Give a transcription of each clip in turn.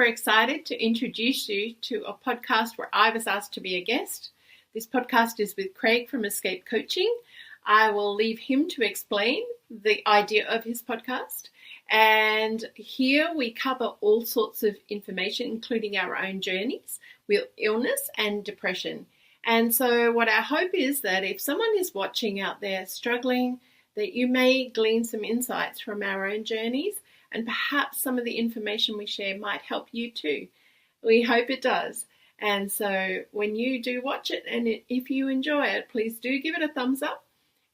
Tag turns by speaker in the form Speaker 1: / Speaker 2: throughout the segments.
Speaker 1: super excited to introduce you to a podcast where I was asked to be a guest. This podcast is with Craig from Escape Coaching. I will leave him to explain the idea of his podcast. And here we cover all sorts of information, including our own journeys with illness and depression. And so what our hope is that if someone is watching out there struggling, that you may glean some insights from our own journeys, and perhaps some of the information we share might help you too. We hope it does. And so when you do watch it, and if you enjoy it, please do give it a thumbs up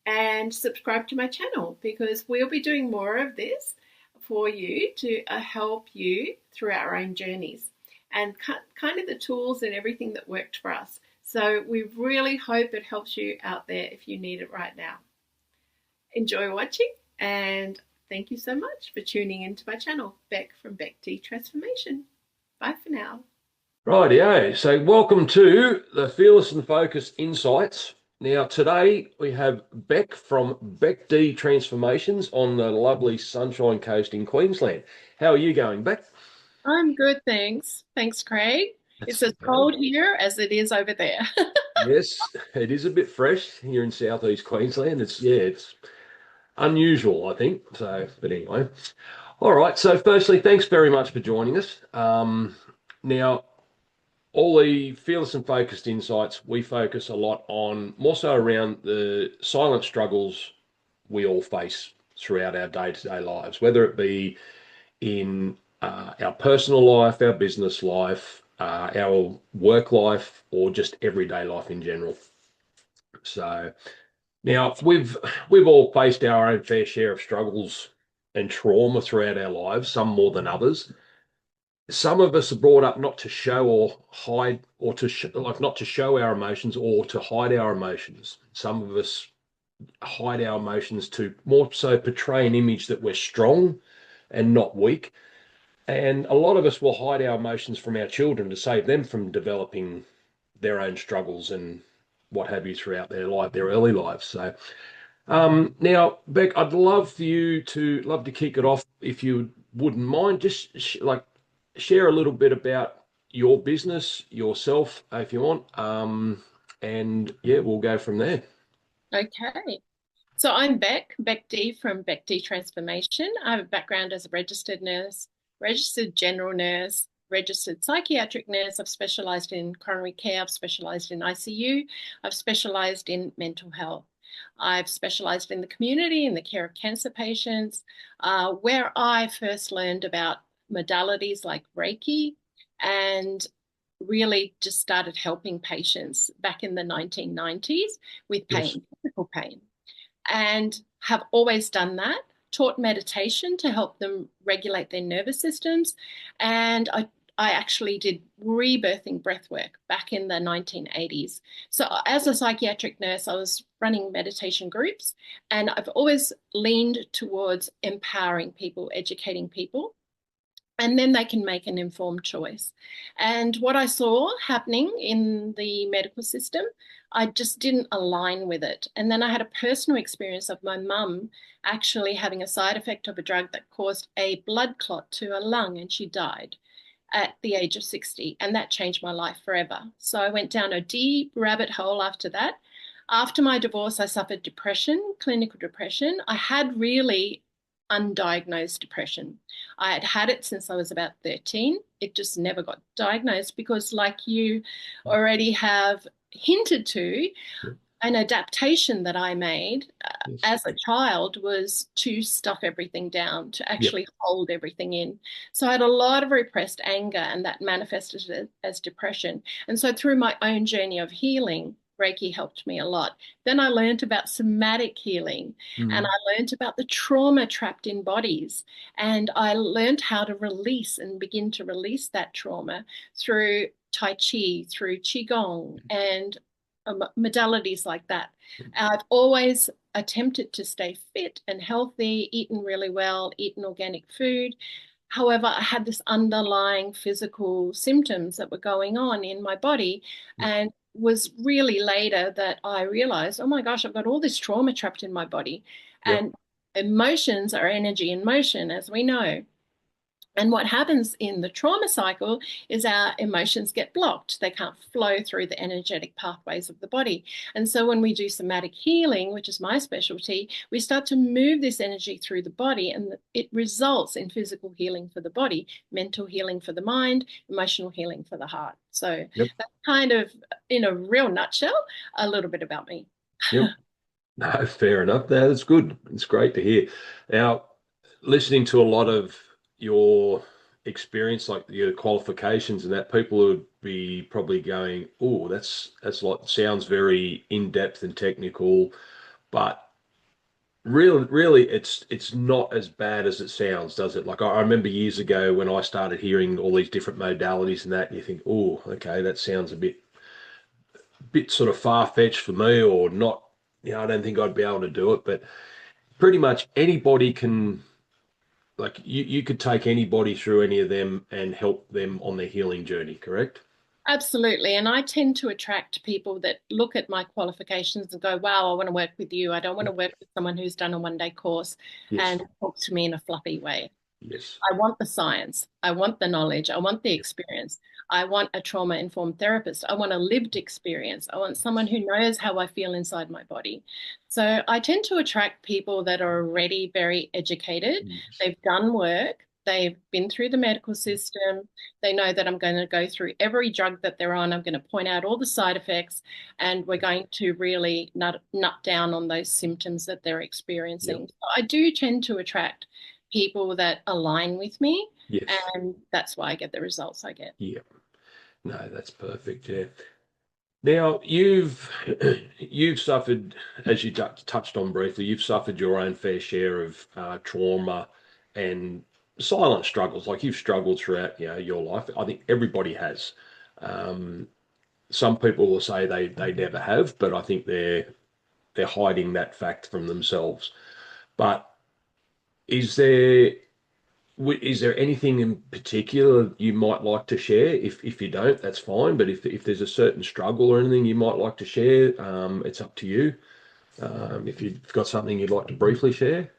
Speaker 1: and subscribe to my channel, because we'll be doing more of this for you to help you through our own journeys and kind of the tools and everything that worked for us. So we really hope it helps you out there if you need it right now. Enjoy watching, and thank you so much for tuning into my channel, Beck from Beck D Transformation. Bye for now.
Speaker 2: Rightio. So welcome to the Fearless and Focused Insights. Now today we have Beck from Beck D Transformations on the lovely Sunshine Coast in Queensland. How are you going, Beck?
Speaker 1: I'm good, thanks. Thanks, Craig. It's as cold here as it is over there.
Speaker 2: Yes, it is a bit fresh here in southeast Queensland. It's unusual, I think. So, but anyway. All right. So firstly, thanks very much for joining us. Now, all the Fearless and Focused Insights, we focus a lot on more so around the silent struggles we all face throughout our day-to-day lives, whether it be in our personal life, our business life, our work life, or just everyday life in general. So now we've all faced our own fair share of struggles and trauma throughout our lives, some more than others. Some of us are brought up not to show or hide, or not to show our emotions or to hide our emotions. Some of us hide our emotions to more so portray an image that we're strong and not weak. And a lot of us will hide our emotions from our children to save them from developing their own struggles and what have you throughout their life, their early lives. So now, Beck, I'd love to kick it off, if you wouldn't mind, just share a little bit about your business, yourself, if you want, and yeah, we'll go from there.
Speaker 1: Okay. So I'm Beck D from Beck D Transformation. I have a background as a registered nurse, registered general nurse, registered psychiatric nurse. I've specialized in coronary care. I've specialized in ICU. I've specialized in mental health. I've specialized in the community, in the care of cancer patients, where I first learned about modalities like Reiki, and really just started helping patients back in the 1990s with pain,
Speaker 2: Yes.
Speaker 1: physical pain, and have always done that. Taught meditation to help them regulate their nervous systems. And I actually did rebirthing breath work back in the 1980s. So as a psychiatric nurse, I was running meditation groups, and I've always leaned towards empowering people, educating people, and then they can make an informed choice. And what I saw happening in the medical system, I just didn't align with it. And then I had a personal experience of my mum actually having a side effect of a drug that caused a blood clot to her lung, and she died at the age of 60. And that changed my life forever. So I went down a deep rabbit hole after that. After my divorce, I suffered depression, clinical depression. I had really undiagnosed depression. I had had it since I was about 13. It just never got diagnosed because, like you already have hinted to, an adaptation that I made
Speaker 2: Yes.
Speaker 1: as a child was to stuff everything down, to actually hold everything in. So I had a lot of repressed anger, and that manifested as depression. And so through my own journey of healing, Reiki helped me a lot. Then I learned about somatic healing, and I learned about the trauma trapped in bodies. And I learned how to release and begin to release that trauma through Tai Chi, through Qigong, and modalities like that. I've always attempted to stay fit and healthy, eaten really well, eaten organic food. However, I had this underlying physical symptoms that were going on in my body, and was really later that I realized, oh my gosh, I've got all this trauma trapped in my body. And emotions are energy in motion, as we know. And what happens in the trauma cycle is our emotions get blocked. They can't flow through the energetic pathways of the body. And so when we do somatic healing, which is my specialty, we start to move this energy through the body, and it results in physical healing for the body, mental healing for the mind, emotional healing for the heart. So
Speaker 2: Yep.
Speaker 1: that's kind of, in a real nutshell, a little bit about me.
Speaker 2: Yep. No, fair enough. No, that's good. It's great to hear. Now, listening to a lot of your experience, like your qualifications and that, people would be probably going, "Oh, that's like sounds very in-depth and technical," but really, it's not as bad as it sounds, does it? Like I remember years ago when I started hearing all these different modalities and that, and you think, "Oh, okay, that sounds a bit sort of far-fetched for me, or not." I don't think I'd be able to do it, but pretty much anybody can, like you could take anybody through any of them and help them on their healing journey, correct?
Speaker 1: Absolutely. And I tend to attract people that look at my qualifications and go, wow, I want to work with you. I don't want to work with someone who's done a 1 day course
Speaker 2: Yes.
Speaker 1: and talks to me in a fluffy way.
Speaker 2: Yes.
Speaker 1: I want the science. I want the knowledge. I want the
Speaker 2: Yep.
Speaker 1: experience. I want a trauma-informed therapist. I want a lived experience. I want someone who knows how I feel inside my body. So I tend to attract people that are already very educated.
Speaker 2: Yes.
Speaker 1: They've done work. They've been through the medical system. They know that I'm going to go through every drug that they're on. I'm going to point out all the side effects, and we're going to really nut down on those symptoms that they're
Speaker 2: Yep.
Speaker 1: experiencing. So I do tend to attract people that align with me,
Speaker 2: Yes.
Speaker 1: and that's why I get the results I get.
Speaker 2: Yep. No, that's perfect. Yeah. Now you've suffered, as you touched on briefly, you've suffered your own fair share of trauma and silent struggles. Like you've struggled throughout, your life. I think everybody has. Um, some people will say they never have, but I think they're hiding that fact from themselves. But is there is there anything in particular you might like to share? If you don't, that's fine. But if there's a certain struggle or anything you might like to share, it's up to you. If you've got something you'd like to briefly share.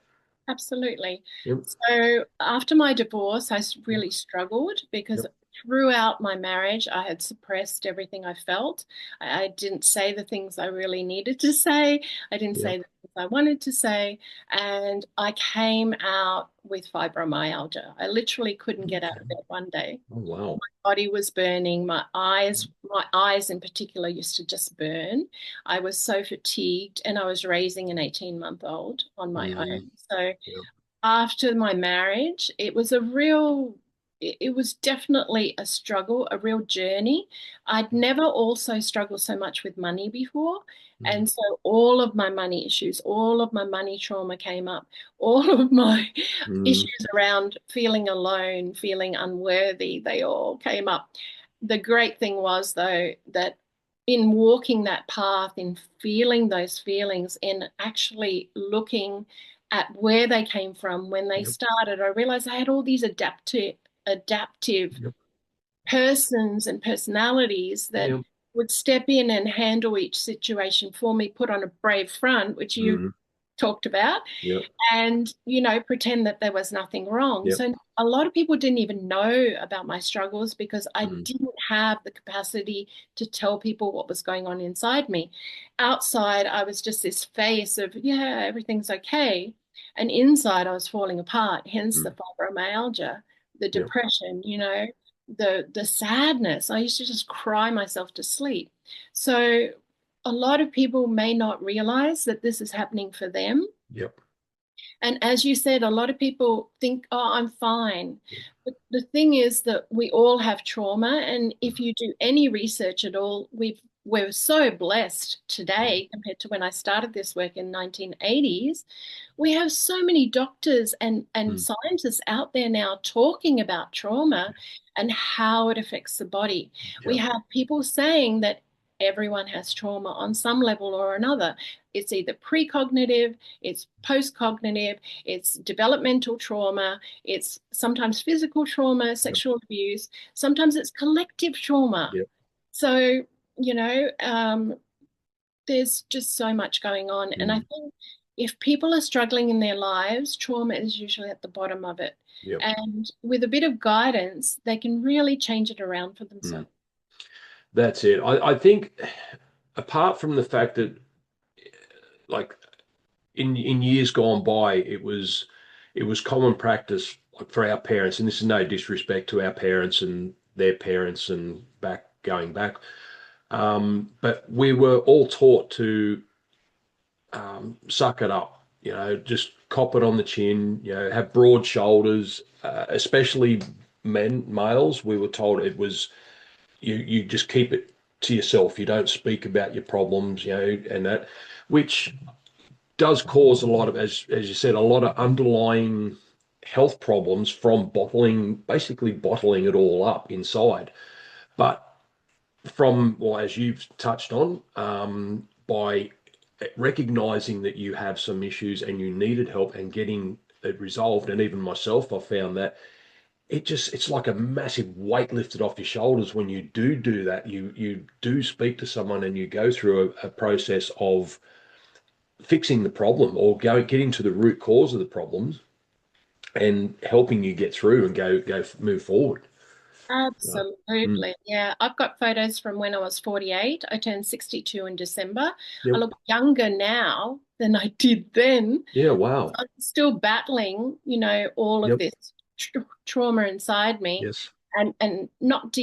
Speaker 1: Absolutely.
Speaker 2: Yep.
Speaker 1: So after my divorce, I
Speaker 2: Yep.
Speaker 1: really struggled because
Speaker 2: Yep.
Speaker 1: throughout my marriage, I had suppressed everything I felt. I didn't say the things I really needed to say. I didn't say
Speaker 2: Yep.
Speaker 1: the things I wanted to say. And I came out with fibromyalgia. I literally couldn't get out
Speaker 2: Okay.
Speaker 1: of bed one day.
Speaker 2: Oh wow.
Speaker 1: Body was burning. My eyes in particular used to just burn. I was so fatigued, and I was raising an 18-month-old on my
Speaker 2: Mm,
Speaker 1: own. So
Speaker 2: yep.
Speaker 1: after my marriage, it was definitely a struggle, a real journey. I'd never also struggled so much with money before.
Speaker 2: Mm,
Speaker 1: And so all of my money issues, all of my money trauma came up, all of my
Speaker 2: mm,
Speaker 1: issues around feeling alone, feeling unworthy, they all came up. The great thing was, though, that in walking that path, in feeling those feelings, in actually looking at where they came from when they
Speaker 2: yep.
Speaker 1: started, I realized I had all these adaptive
Speaker 2: Yep.
Speaker 1: persons and personalities that
Speaker 2: Yep.
Speaker 1: would step in and handle each situation for me, put on a brave front, which you
Speaker 2: Mm,
Speaker 1: talked about,
Speaker 2: yep.
Speaker 1: and pretend that there was nothing wrong.
Speaker 2: Yep.
Speaker 1: So a lot of people didn't even know about my struggles because I
Speaker 2: Mm,
Speaker 1: didn't have the capacity to tell people what was going on inside me. Outside, I was just this face of, yeah, everything's okay, and inside I was falling apart, hence the
Speaker 2: mm,
Speaker 1: fibromyalgia, the
Speaker 2: yep.
Speaker 1: depression, the sadness. I used to just cry myself to sleep. So a lot of people may not realize that this is happening for them.
Speaker 2: Yep.
Speaker 1: And as you said, a lot of people think, oh, I'm fine. But the thing is that we all have trauma. And if you do any research at all, we're so blessed
Speaker 2: Mm,
Speaker 1: today compared to when I started this work in 1980s. We have so many doctors and
Speaker 2: mm,
Speaker 1: scientists out there now talking about trauma and how it affects the body. We
Speaker 2: yep.
Speaker 1: have people saying that everyone has trauma on some level or another. It's either precognitive, it's postcognitive, it's developmental trauma, it's sometimes physical trauma,
Speaker 2: Yep.
Speaker 1: sexual abuse, sometimes it's collective trauma.
Speaker 2: Yep.
Speaker 1: So, you know, there's just so much going on. And I
Speaker 2: Mm,
Speaker 1: think if people are struggling in their lives, trauma is usually at the bottom of it.
Speaker 2: Yep.
Speaker 1: And with a bit of guidance, they can really change it around for
Speaker 2: Mm.
Speaker 1: themselves.
Speaker 2: That's it. I think apart from the fact that like in years gone by, it was common practice like for our parents, and this is no disrespect to our parents and their parents and going back, but we were all taught to suck it up, just cop it on the chin, have broad shoulders, especially males. We were told it was you just keep it to yourself. You don't speak about your problems, and that, which does cause a lot of, as you said, a lot of underlying health problems from basically bottling it all up inside. But well, as you've touched on, by recognizing that you have some issues and you needed help and getting it resolved, and even myself, I found that it's like a massive weight lifted off your shoulders when you do that. You do speak to someone and you go through a process of fixing the problem or getting to the root cause of the problems and helping you get through and go move forward. Uh, mm,
Speaker 1: Absolutely. Yeah. I've got photos from when I was 48. I turned 62 in December. I
Speaker 2: yep.
Speaker 1: look younger now than I did then.
Speaker 2: Yeah. Wow.
Speaker 1: I'm still battling, all of
Speaker 2: Yep.
Speaker 1: this trauma inside me
Speaker 2: Yes.
Speaker 1: and not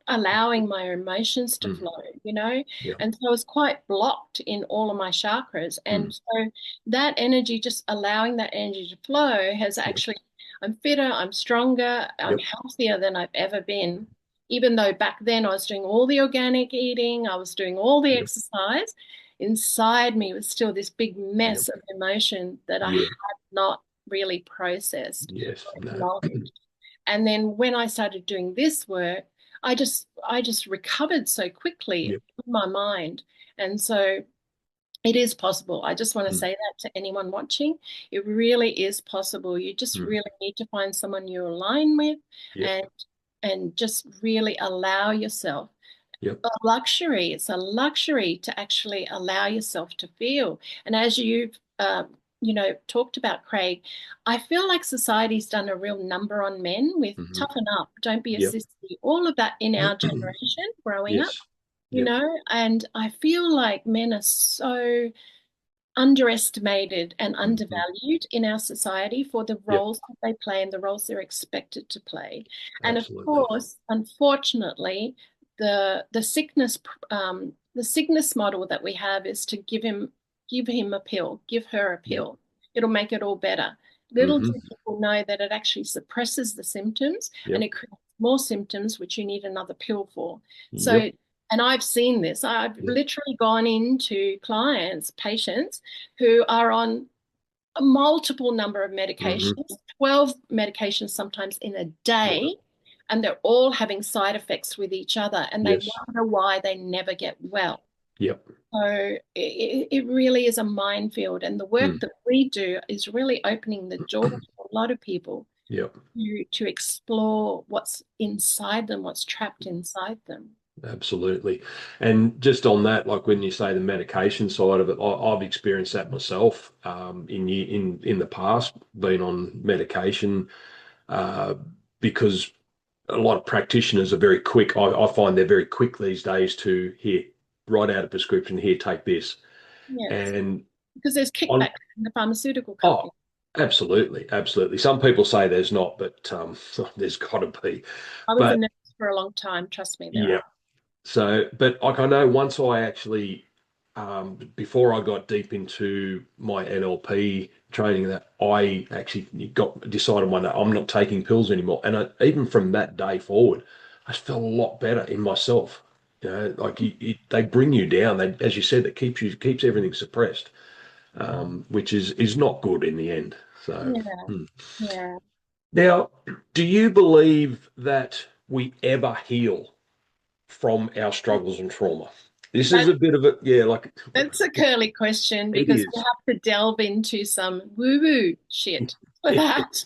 Speaker 1: allowing my emotions to
Speaker 2: Mm,
Speaker 1: flow.
Speaker 2: yeah.
Speaker 1: And so I was quite blocked in all of my chakras.
Speaker 2: Mm,
Speaker 1: And so that energy, just allowing that energy to flow has
Speaker 2: yep.
Speaker 1: actually, I'm fitter, I'm stronger, I'm
Speaker 2: Yep.
Speaker 1: healthier than I've ever been. Even though back then I was doing all the organic eating, I was doing all the
Speaker 2: Yep.
Speaker 1: exercise, inside me was still this big
Speaker 2: Yep.
Speaker 1: mess of emotion that I
Speaker 2: Yeah.
Speaker 1: had not really processed
Speaker 2: Yes.
Speaker 1: or
Speaker 2: No.
Speaker 1: acknowledged. And then when I started doing this work, I just recovered so quickly
Speaker 2: Yep.
Speaker 1: in my mind. And so it is possible. I just want to
Speaker 2: Mm,
Speaker 1: say that to anyone watching. It really is possible. You just
Speaker 2: mm,
Speaker 1: really need to find someone you align with
Speaker 2: yep.
Speaker 1: and just really allow yourself
Speaker 2: Yep.
Speaker 1: a luxury. It's a luxury to actually allow yourself to feel. And as you've talked about, Craig, I feel like society's done a real number on men with
Speaker 2: Hmm.
Speaker 1: toughen up, don't be a
Speaker 2: Yep.
Speaker 1: sissy, all of that in our generation growing up,
Speaker 2: Yes. Yep.
Speaker 1: and I feel like men are so underestimated and
Speaker 2: Hmm.
Speaker 1: undervalued in our society for the
Speaker 2: Yep.
Speaker 1: roles that they play and the roles they're expected to play. And of
Speaker 2: Absolutely.
Speaker 1: course, unfortunately, the sickness model that we have is to give him a pill, give her a
Speaker 2: Yep.
Speaker 1: pill. It'll make it all better. Little
Speaker 2: Hmm.
Speaker 1: do people know that it actually suppresses the symptoms and
Speaker 2: Yep.
Speaker 1: it creates more symptoms, which you need another pill for. So,
Speaker 2: Yep.
Speaker 1: and I've seen this. I've
Speaker 2: Yep.
Speaker 1: literally gone into patients who are on a multiple number of
Speaker 2: Hmm.
Speaker 1: medications, 12 medications sometimes in a
Speaker 2: Wow.
Speaker 1: day, and they're all having side effects with each other, and they
Speaker 2: Yes.
Speaker 1: wonder why they never get well.
Speaker 2: Yep.
Speaker 1: So it really is a minefield, and the work
Speaker 2: Mm,
Speaker 1: that we do is really opening the door for a lot of people
Speaker 2: yep.
Speaker 1: to explore what's inside them, what's trapped inside them.
Speaker 2: Absolutely. And just on that, like when you say the medication side of it, I've experienced that myself in the past, been on medication uh, because a lot of practitioners are very quick. I find they're very quick these days to here, write out a prescription, here, take this.
Speaker 1: Yes,
Speaker 2: And
Speaker 1: because there's
Speaker 2: on,
Speaker 1: kickback from the pharmaceutical
Speaker 2: oh,
Speaker 1: company.
Speaker 2: absolutely, absolutely. Some people say there's not, but there's got to be.
Speaker 1: I was a
Speaker 2: But
Speaker 1: nurse for a long time. Trust me, there
Speaker 2: yeah.
Speaker 1: are.
Speaker 2: So, but like I know once I actually, before I got deep into my NLP training, that I actually got decided one day I'm not taking pills anymore. And even from that day forward, I just felt a lot better in myself. Like they bring you down. They, as you said, that keeps everything suppressed, which is not good in the end. So,
Speaker 1: Yeah,
Speaker 2: hmm.
Speaker 1: yeah.
Speaker 2: Now, do you believe that we ever heal from our struggles and trauma? This is
Speaker 1: That,
Speaker 2: a bit of a, yeah, like
Speaker 1: that's a curly question
Speaker 2: it
Speaker 1: because we
Speaker 2: is.
Speaker 1: have to delve into some woo-woo shit for that.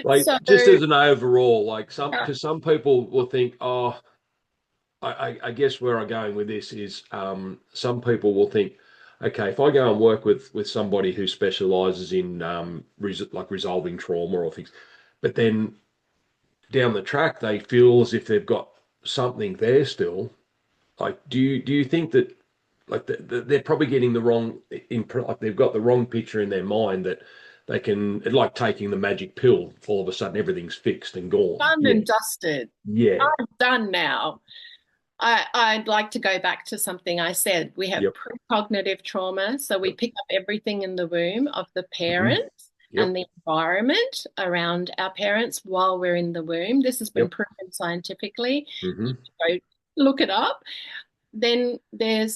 Speaker 2: Like
Speaker 1: So,
Speaker 2: just as an overall, like
Speaker 1: uh,
Speaker 2: because some people will think, I guess where I'm going with this is some people will think, okay, if I go and work with somebody who specializes in like resolving trauma or things, but then down the track they feel as if they've got something there still, like do you think that like they're probably getting the wrong like they've got the wrong picture in their mind that they can, it's like taking the magic pill, all of a sudden everything's fixed and gone.
Speaker 1: Done
Speaker 2: Yeah.
Speaker 1: and dusted.
Speaker 2: Yeah.
Speaker 1: I'm done now. I'd like to go back to something I said. We have
Speaker 2: Yep.
Speaker 1: precognitive trauma, so we
Speaker 2: Yep.
Speaker 1: pick up everything in the womb of the
Speaker 2: Hmm.
Speaker 1: parents and
Speaker 2: Yep.
Speaker 1: the environment around our parents while we're in the womb. This has been
Speaker 2: Yep.
Speaker 1: proven scientifically.
Speaker 2: Hmm.
Speaker 1: You can go look it up. Then there's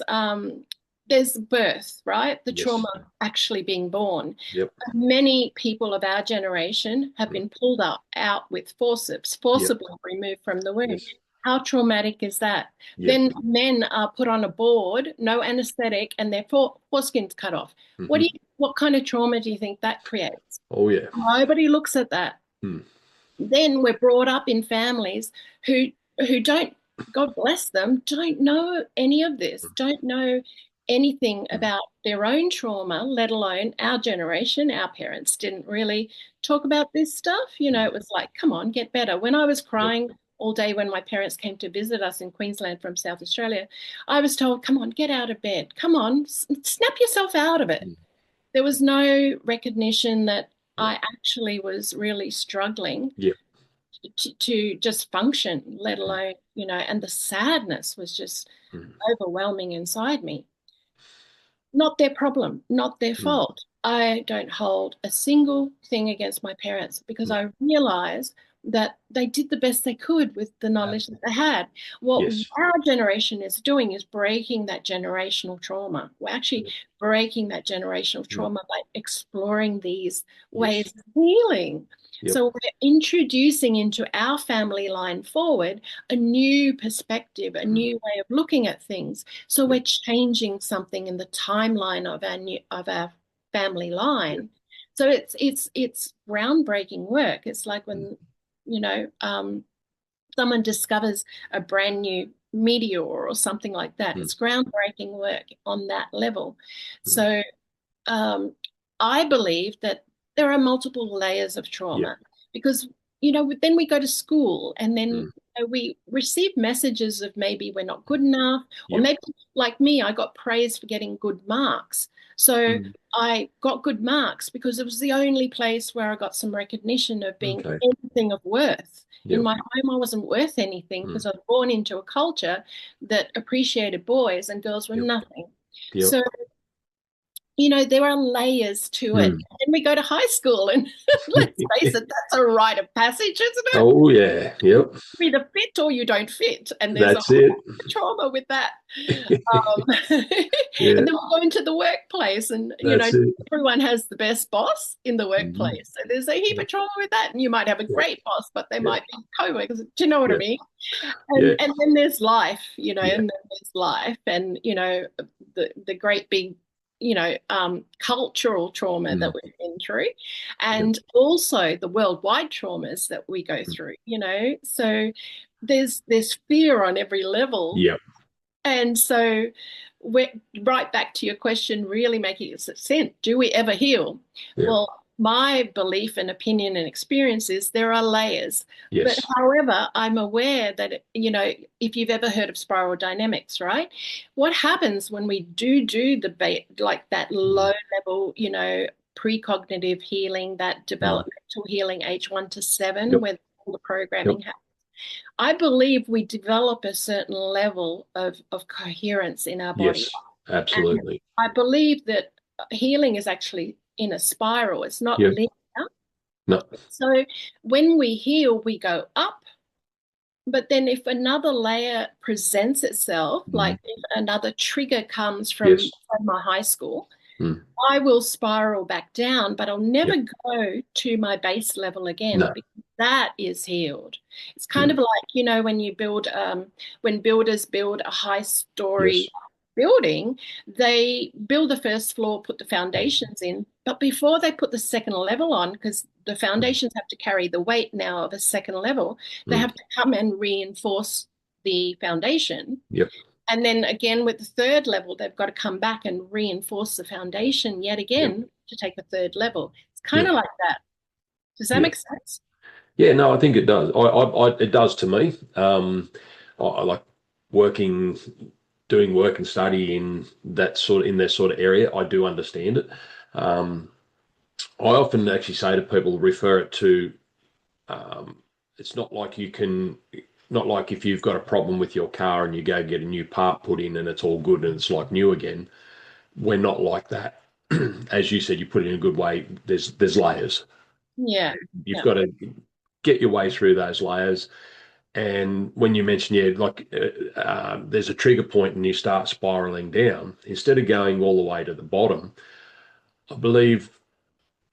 Speaker 1: birth, right? The trauma
Speaker 2: Yes.
Speaker 1: of actually being born.
Speaker 2: Yep.
Speaker 1: Many people of our generation have
Speaker 2: Mm.
Speaker 1: been pulled out with forceps,
Speaker 2: Yep.
Speaker 1: forcibly removed from the womb.
Speaker 2: Yes.
Speaker 1: How traumatic is that?
Speaker 2: Yep.
Speaker 1: Then men are put on a board, no anesthetic, and their foreskin's cut off.
Speaker 2: Hmm.
Speaker 1: What kind of trauma do you think that creates?
Speaker 2: Oh yeah.
Speaker 1: Nobody looks at that.
Speaker 2: Mm.
Speaker 1: Then we're brought up in families who don't, God bless them, don't know any of this, don't know anything
Speaker 2: Mm.
Speaker 1: about their own trauma, let alone our generation. Our parents didn't really talk about this stuff.
Speaker 2: Mm.
Speaker 1: It was like, come on, get better. When I was
Speaker 2: Yep.
Speaker 1: crying all day when my parents came to visit us in Queensland from South Australia, I was told, come on, get out of bed. Come on, snap yourself out of it.
Speaker 2: Mm.
Speaker 1: There was no recognition that
Speaker 2: Yep.
Speaker 1: I actually was really struggling
Speaker 2: Yep.
Speaker 1: to just function, let
Speaker 2: Mm.
Speaker 1: alone, and the sadness was just
Speaker 2: Mm.
Speaker 1: overwhelming inside me. Not their problem, not their
Speaker 2: Mm.
Speaker 1: fault. I don't hold a single thing against my parents because
Speaker 2: Mm.
Speaker 1: I realize that they did the best they could with the knowledge that they had. What
Speaker 2: Yes.
Speaker 1: our generation is doing is breaking that generational trauma. We're actually
Speaker 2: Yep.
Speaker 1: breaking that generational
Speaker 2: Mm.
Speaker 1: trauma by exploring these
Speaker 2: Yes.
Speaker 1: ways of healing.
Speaker 2: Yep.
Speaker 1: So we're introducing into our family line forward a new perspective, a
Speaker 2: Mm.
Speaker 1: new way of looking at things. So
Speaker 2: Yep.
Speaker 1: we're changing something in the timeline of our family
Speaker 2: Yep.
Speaker 1: line. So it's groundbreaking work. It's like
Speaker 2: Mm.
Speaker 1: when someone discovers a brand new meteor or something like that.
Speaker 2: Mm.
Speaker 1: It's groundbreaking work on that level.
Speaker 2: Mm.
Speaker 1: So I believe that there are multiple layers of
Speaker 2: Yep.
Speaker 1: trauma because, then we go to school and then
Speaker 2: Mm.
Speaker 1: we receive messages of maybe we're not good enough, or
Speaker 2: Yep.
Speaker 1: maybe like me, I got praised for getting good marks. So
Speaker 2: Mm.
Speaker 1: I got good marks because it was the only place where I got some recognition of being
Speaker 2: Okay.
Speaker 1: anything of worth. In
Speaker 2: Yep.
Speaker 1: my home, I wasn't worth anything
Speaker 2: Mm.
Speaker 1: because I was born into a culture that appreciated boys and girls were
Speaker 2: Yep.
Speaker 1: nothing.
Speaker 2: Yep.
Speaker 1: So there are layers to it.
Speaker 2: Mm.
Speaker 1: And we go to high school, and let's face it, that's a rite of passage, isn't it?
Speaker 2: Oh yeah. Yep.
Speaker 1: You either fit or you don't fit. And there's a
Speaker 2: That's it.
Speaker 1: whole trauma with that. And
Speaker 2: Yeah.
Speaker 1: then we go into the workplace, and,
Speaker 2: That's it.
Speaker 1: everyone has the best boss in the
Speaker 2: Hmm.
Speaker 1: workplace. So there's a heap of trauma with that. And you might have a
Speaker 2: Yep.
Speaker 1: great boss, but they
Speaker 2: Yep.
Speaker 1: might be co-workers. Do you know what I
Speaker 2: Yep.
Speaker 1: mean?
Speaker 2: Yeah.
Speaker 1: And then there's life,
Speaker 2: Yeah.
Speaker 1: and then there's life, and the great big, cultural trauma
Speaker 2: Mm.
Speaker 1: that we've been through,
Speaker 2: Yep.
Speaker 1: and also the worldwide traumas that we go
Speaker 2: Mm.
Speaker 1: through. So there's fear on every level,
Speaker 2: Yep.
Speaker 1: and so we're right back to your question, really making sense. Do we ever heal?
Speaker 2: Yep.
Speaker 1: Well, my belief and opinion and experience is there are layers. But
Speaker 2: Yes.
Speaker 1: however, I'm aware that, if you've ever heard of spiral dynamics, right? What happens when we do like that
Speaker 2: Mm.
Speaker 1: low level, precognitive healing, that
Speaker 2: Mm.
Speaker 1: developmental healing, age 1 to 7,
Speaker 2: Yep.
Speaker 1: where all the
Speaker 2: Yep.
Speaker 1: programming happens? I believe we develop a certain level of coherence in our body.
Speaker 2: Yes.
Speaker 1: And
Speaker 2: Absolutely.
Speaker 1: I believe that healing is actually in a spiral. It's not
Speaker 2: Yep.
Speaker 1: linear.
Speaker 2: No.
Speaker 1: So when we heal, we go up. But then if another layer presents itself,
Speaker 2: Mm.
Speaker 1: like if another trigger comes from
Speaker 2: Yes.
Speaker 1: my high school,
Speaker 2: Mm.
Speaker 1: I will spiral back down, but I'll never
Speaker 2: Yep.
Speaker 1: go to my base level again
Speaker 2: No.
Speaker 1: because that is healed. It's kind
Speaker 2: Mm.
Speaker 1: of like, when you build, when builders build a high story
Speaker 2: Yes.
Speaker 1: building, they build the first floor, put the
Speaker 2: Mm.
Speaker 1: foundations in, but before they put the second level on, because the
Speaker 2: Mm.
Speaker 1: foundations have to carry the weight now of a second level, they
Speaker 2: Mm.
Speaker 1: have to come and reinforce the foundation.
Speaker 2: Yep.
Speaker 1: And then again with the third level, they've got to come back and reinforce the foundation yet
Speaker 2: Yep.
Speaker 1: again to take a third level. It's kind
Speaker 2: Yep.
Speaker 1: of like that. Does that
Speaker 2: Yep.
Speaker 1: make sense?
Speaker 2: Yeah, no, I think it does. It does to me. I like working, doing work and study in that sort of area. I do understand it. Um, I often actually say to people, refer it to, um, it's not like not like if you've got a problem with your car and you go get a new part put in and it's all good and it's like new again. We're not like that. As you said, you put it in a good way. There's layers.
Speaker 1: Yeah.
Speaker 2: You've
Speaker 1: Yeah.
Speaker 2: got to get your way through those layers. And when you mention, yeah, like there's a trigger point and you start spiraling down, instead of going all the way to the bottom, I believe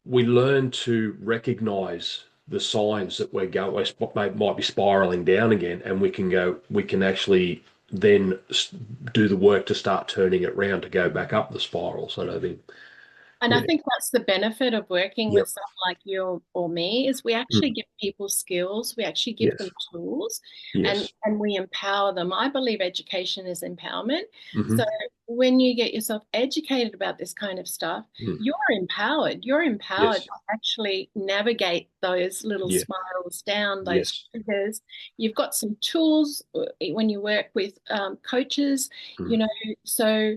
Speaker 2: we learn to recognize the signs that might be spiraling down again, and we can actually then do the work to start turning it around to go back up the spiral. So I think,
Speaker 1: And I
Speaker 2: yeah,
Speaker 1: think that's the benefit of working
Speaker 2: yep,
Speaker 1: with someone like you or me is we actually
Speaker 2: mm,
Speaker 1: give people skills, we actually give them
Speaker 2: yes,
Speaker 1: tools
Speaker 2: yes,
Speaker 1: and we empower them. I believe education is empowerment.
Speaker 2: hmm,
Speaker 1: So when you get yourself educated about this kind of stuff,
Speaker 2: mm,
Speaker 1: you're empowered. You're empowered
Speaker 2: yes,
Speaker 1: to actually navigate those little
Speaker 2: yeah,
Speaker 1: spirals down, those
Speaker 2: yes,
Speaker 1: triggers. You've got some tools when you work with coaches,
Speaker 2: mm,
Speaker 1: you know, so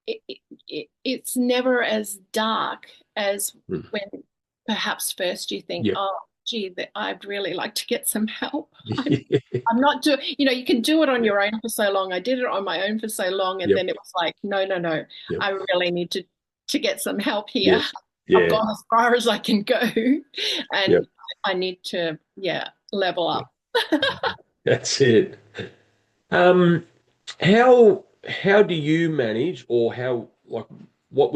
Speaker 1: it's never as dark as
Speaker 2: mm,
Speaker 1: when perhaps first you think,
Speaker 2: yeah,
Speaker 1: oh, gee, that I'd really like to get some help.
Speaker 2: yeah,
Speaker 1: I'm not doing, you can do it on your own for so long. I did it on my own for so long, and
Speaker 2: yep,
Speaker 1: then it was like, no, no, no,
Speaker 2: yep,
Speaker 1: I really need to get some help here.
Speaker 2: yes,
Speaker 1: I've
Speaker 2: yeah,
Speaker 1: gone as far as I can go,
Speaker 2: yep,
Speaker 1: and I need to, yeah, level
Speaker 2: yeah.
Speaker 1: up.
Speaker 2: That's it. Um, how do you manage, or how like what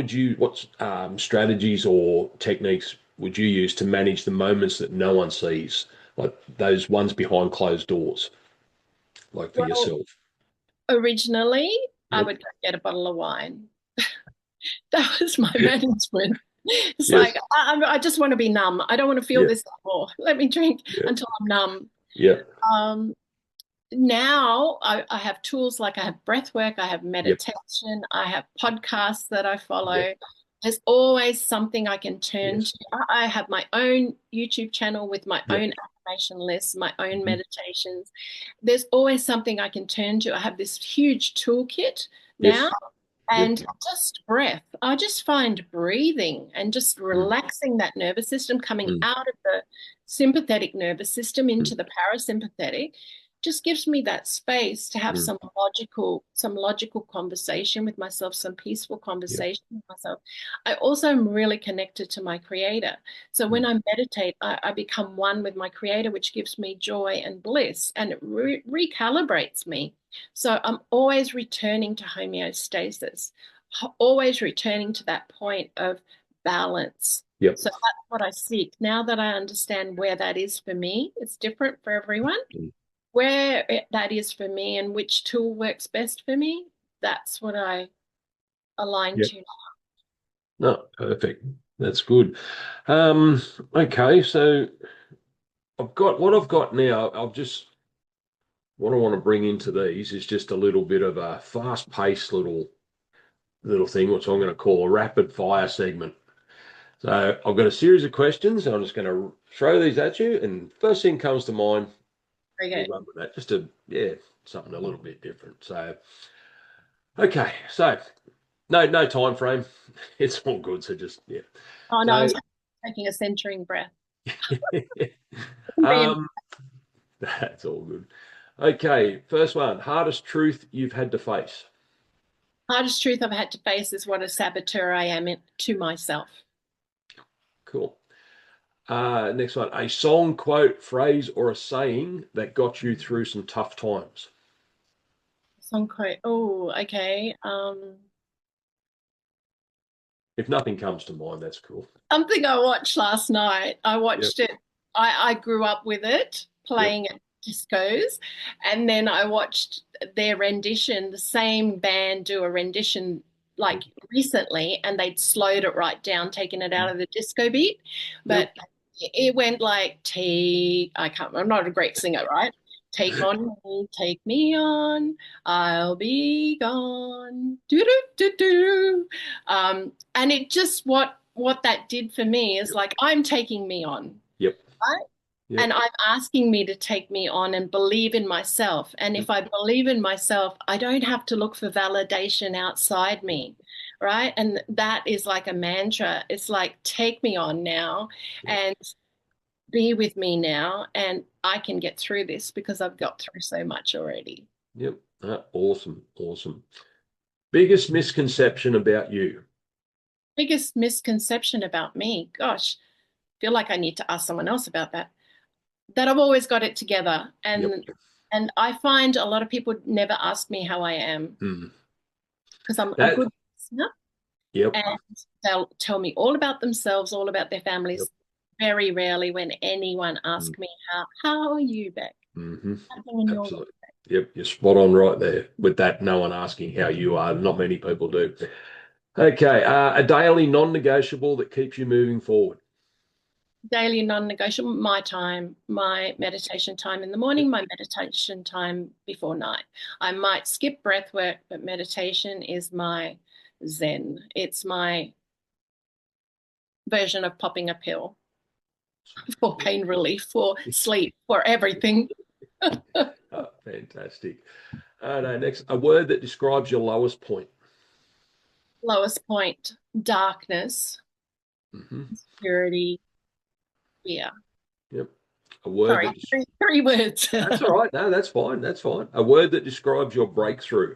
Speaker 2: strategies or techniques would you use to manage the moments that no one sees, like those ones behind closed doors, like for
Speaker 1: Well,
Speaker 2: yourself?
Speaker 1: originally, I
Speaker 2: Yep.
Speaker 1: would go get a bottle of wine. That was my management. It's
Speaker 2: Yes.
Speaker 1: like, I just want to be numb. I don't want to feel
Speaker 2: Yep.
Speaker 1: this anymore. Let me drink
Speaker 2: Yep.
Speaker 1: until I'm numb.
Speaker 2: Yep.
Speaker 1: Um, Now I have tools like I have breath work, I have
Speaker 2: Yep.
Speaker 1: meditation, I have podcasts that I
Speaker 2: Yep.
Speaker 1: follow. There's always something I can turn
Speaker 2: Yes.
Speaker 1: to. I have my own YouTube channel with my
Speaker 2: Yep.
Speaker 1: own affirmation list, my own
Speaker 2: Hmm.
Speaker 1: meditations. There's always something I can turn to. I have this huge toolkit now
Speaker 2: Yes. Yep.
Speaker 1: and just breath. I just find breathing and just
Speaker 2: Mm.
Speaker 1: relaxing that nervous system, coming
Speaker 2: Mm.
Speaker 1: out of the sympathetic nervous system
Speaker 2: Mm.
Speaker 1: into the parasympathetic, just gives me that space to have
Speaker 2: Mm.
Speaker 1: some logical conversation with myself, some peaceful
Speaker 2: Yep.
Speaker 1: conversation with myself. I also am really connected to my creator. So when
Speaker 2: Mm.
Speaker 1: I meditate, I become one with my creator, which gives me joy and bliss, and it recalibrates me. So I'm always returning to homeostasis, always returning to that point of balance.
Speaker 2: Yep.
Speaker 1: So that's what I seek. Now that I understand where that is for me, it's different for everyone.
Speaker 2: Mm.
Speaker 1: Where that is for me and which tool works best for me, that's what I align
Speaker 2: Yep.
Speaker 1: to.
Speaker 2: No, perfect. That's good. Um, okay, so I've got what I've got now. I've just what I want to bring into these is just a little bit of a fast-paced little thing, which I'm going to call a rapid fire segment. So I've got a series of questions, and I'm just going to throw these at you, and first thing comes to mind,
Speaker 1: Very
Speaker 2: we'll
Speaker 1: good.
Speaker 2: run with that. Just to yeah, something a little bit different. So okay, so no time frame. It's all good. So just yeah.
Speaker 1: Oh no, I
Speaker 2: So
Speaker 1: was taking a centering breath.
Speaker 2: um, that's all good. Okay, first one. Hardest truth you've had to face.
Speaker 1: Hardest truth I've had to face is what a saboteur I am to myself.
Speaker 2: Cool. Next one. A song, quote, phrase, or a saying that got you through some tough times.
Speaker 1: Song quote. Oh, okay.
Speaker 2: If nothing comes to mind, that's cool.
Speaker 1: Something I watched last night. I
Speaker 2: Yep.
Speaker 1: watched it. I grew up with it,
Speaker 2: Yep.
Speaker 1: playing at discos, and then I watched their rendition, the same band do a rendition like recently, and they'd slowed it right down, taken it out of the disco beat.
Speaker 2: Yep.
Speaker 1: But it went like T, I can't, I'm not a great singer, right? Take on me, take me on, I'll be gone. Do do do do. And it just what that did for me is like I'm taking me on,
Speaker 2: Yep.
Speaker 1: right?
Speaker 2: Yep.
Speaker 1: And I'm asking me to take me on and believe in myself. And
Speaker 2: Yep.
Speaker 1: if I believe in myself, I don't have to look for validation outside me, right? And that is like a mantra. It's like, take me on now
Speaker 2: Yep.
Speaker 1: and be with me now, and I can get through this because I've got through so much already.
Speaker 2: Yep. Awesome. Awesome. Biggest misconception about you?
Speaker 1: Biggest misconception about me, gosh, feel like I need to ask someone else about that. That I've always got it together,
Speaker 2: Yep.
Speaker 1: and I find a lot of people never ask me how I am
Speaker 2: Mm.
Speaker 1: because I'm a
Speaker 2: That.
Speaker 1: good listener,
Speaker 2: Yep.
Speaker 1: and they'll tell me all about themselves, all about their
Speaker 2: Yep.
Speaker 1: families. Very rarely when anyone
Speaker 2: Mm.
Speaker 1: asks me how are you, Beck?
Speaker 2: Mm-hmm.
Speaker 1: How's in your life?
Speaker 2: Absolutely. Yep. You're spot on right there with that. No one asking how you are. Not many people do. Okay. A daily non-negotiable that keeps you moving forward.
Speaker 1: Daily non-negotiable, my time, my meditation time in the morning, my meditation time before night. I might skip breath work, but meditation is my zen. It's my version of popping a pill for pain relief, for sleep, for everything.
Speaker 2: Oh, fantastic. No, next, a word that describes your lowest point.
Speaker 1: Lowest point, darkness,
Speaker 2: Mm-hmm.
Speaker 1: purity, fear.
Speaker 2: Yep. A word
Speaker 1: Sorry,
Speaker 2: that
Speaker 1: three words.
Speaker 2: that's all right. No, that's fine. That's fine. A word that describes your breakthrough.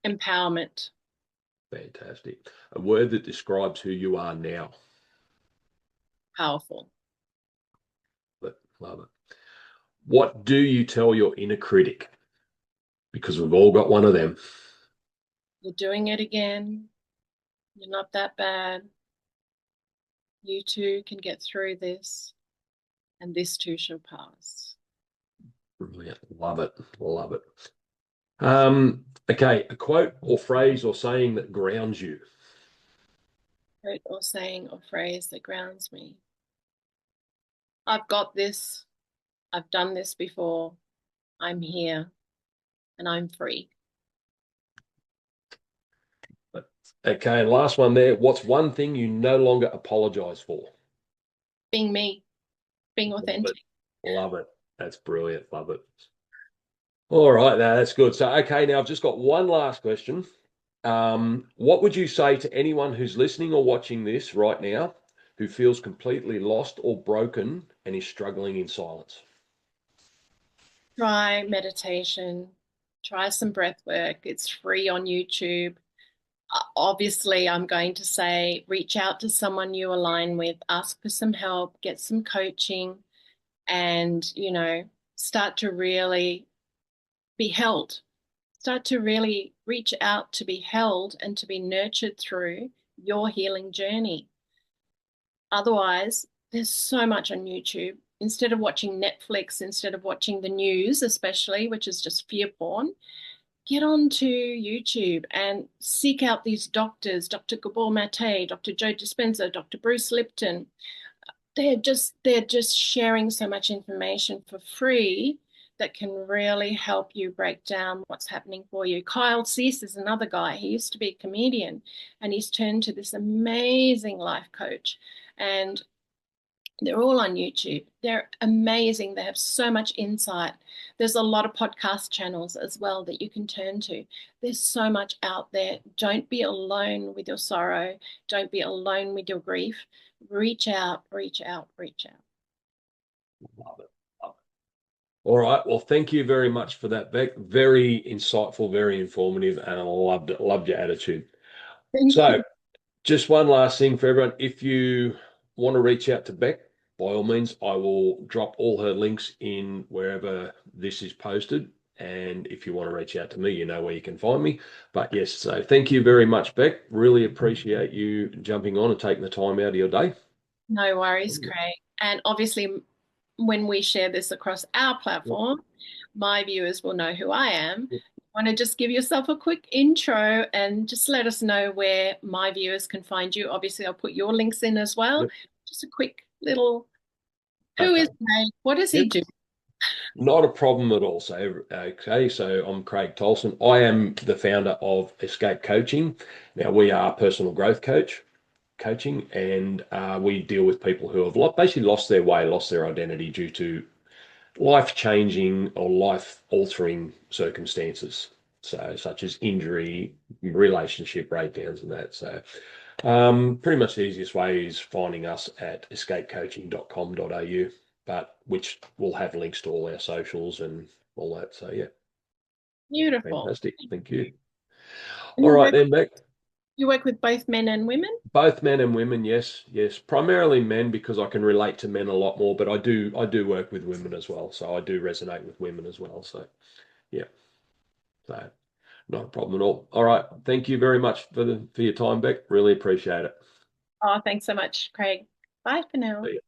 Speaker 1: Empowerment,
Speaker 2: Fantastic. A word that describes who you are now.
Speaker 1: powerful.
Speaker 2: Love it. What do you tell your inner critic? Because we've all got one of them.
Speaker 1: You're doing it again. You're not that bad. You too can get through this, and this too shall pass.
Speaker 2: Brilliant. Love it. Love it. Okay, a quote or phrase or saying that grounds you.
Speaker 1: Quote or saying or phrase that grounds me. I've got this. I've done this before. I'm here and I'm free.
Speaker 2: Okay, and last one there. What's one thing you no longer apologize for?
Speaker 1: Being me, being
Speaker 2: Love it.
Speaker 1: authentic.
Speaker 2: Love it. That's brilliant. Love it. All right, now that's good. So, okay, now I've just got one last question. What would you say to anyone who's listening or watching this right now who feels completely lost or broken and is struggling in silence?
Speaker 1: Try meditation. Try some breath work. It's free on YouTube. Obviously, I'm going to say reach out to someone you align with, ask for some help, get some coaching, and, start to really be held. Start to really reach out to be held and to be nurtured through your healing journey. Otherwise, there's so much on YouTube. Instead of watching Netflix, instead of watching the news, especially, which is just fear porn, get onto YouTube and seek out these doctors, Dr. Gabor Mate, Dr. Joe Dispenza, Dr. Bruce Lipton. They're just sharing so much information for free that can really help you break down what's happening for you. Kyle Cease is another guy. He used to be a comedian and he's turned to this amazing life coach. And they're all on YouTube. They're amazing. They have so much insight. There's a lot of podcast channels as well that you can turn to. There's so much out there. Don't be alone with your sorrow. Don't be alone with your grief. Reach out, reach out, reach out.
Speaker 2: Love it. Love it. All right. Well, thank you very much for that, Beck. Very insightful, very informative, and I loved it. Loved your attitude.
Speaker 1: Thank
Speaker 2: So,
Speaker 1: you.
Speaker 2: just one last thing for everyone. If you want to reach out to Beck, by all means, I will drop all her links in wherever this is posted. And if you want to reach out to me, you know where you can find me. But yes, so thank you very much, Beck. Really appreciate you jumping on and taking the time out of your day.
Speaker 1: No worries, Craig. And obviously, when we share this across our
Speaker 2: Yep.
Speaker 1: platform, my viewers will know who I am.
Speaker 2: Yep.
Speaker 1: Want to just give yourself a quick intro and just let us know where my viewers can find you. Obviously, I'll put your links in as well.
Speaker 2: Yep.
Speaker 1: Just a quick little Who
Speaker 2: Okay.
Speaker 1: is Craig? What does he
Speaker 2: Yep.
Speaker 1: do?
Speaker 2: Not a problem at all. So, okay, so I'm Craig Tulczyn. I am the founder of Escape Coaching. Now, we are personal growth coaching, and we deal with people who have basically lost their way, lost their identity due to life-changing or life-altering circumstances. So, such as injury, relationship breakdowns, and that. So, pretty much the easiest way is finding us at escapecoaching.com.au, but which will have links to all our socials and all that. So yeah,
Speaker 1: Beautiful.
Speaker 2: fantastic. Thank you.
Speaker 1: And
Speaker 2: All right then, Beck.
Speaker 1: you work with both men and women?
Speaker 2: Both men and women, yes, yes. Primarily men because I can relate to men a lot more, but I do work with women as well. So I do resonate with women as well. So yeah, so not a problem at all. All right. Thank you very much for your time, Beck. Really appreciate it.
Speaker 1: Oh, thanks so much, Craig. Bye for now.
Speaker 2: See ya.